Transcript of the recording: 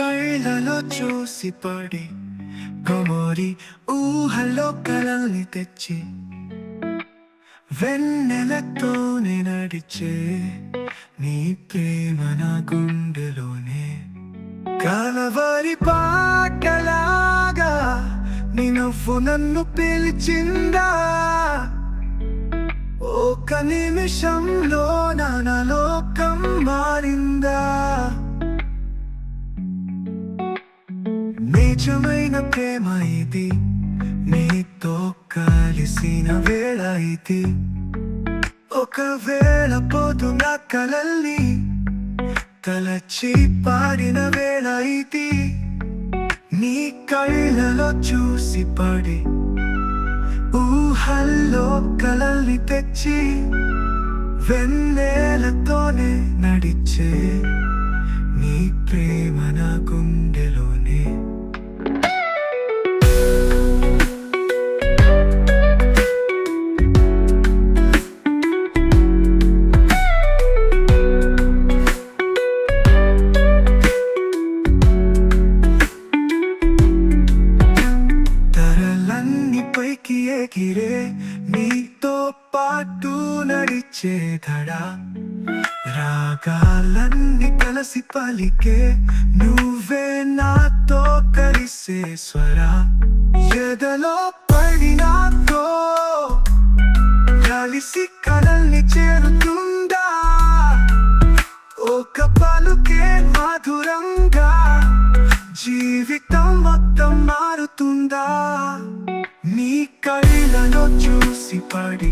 కళ్ళలో చూసి పడి కొమరి ఊహల్లో కలల్ని తెచ్చి వెన్నెలతోనే నడిచే నీ ప్రేమ నా గుండెలోనే కలవరి పాటలాగా నీ నవ్వు నన్ను పిలిచిందా ఒక నిమిషంలో నా లోకం మారిందా నిజమైన ప్రేమ ఇది నీతో కలిసిన వేళ ఇది ఒకవేళ పొద్దున కలల్ని తలచి పాడిన వేళ ఇది నీ కళ్ళలో చూసి పడి ఊహల్లో కలల్ని తెచ్చి వెన్నెలతోనే నడిచే నీ ప్రేమ నా గుండెలోనే పైకి ఎగిరే నీతో పాటు నడిచే ధడా రాగాలన్నీ కలిసి పలికే నువ్వే నాతో కలిసే స్వర ఎదలో పడినాతో కలిసి కలల్ని చేరుతుందా ఒక పలుకే మధురంగా జీవితం మొత్తం మారుతుందా నీ కళ్ళలో చూసి పడి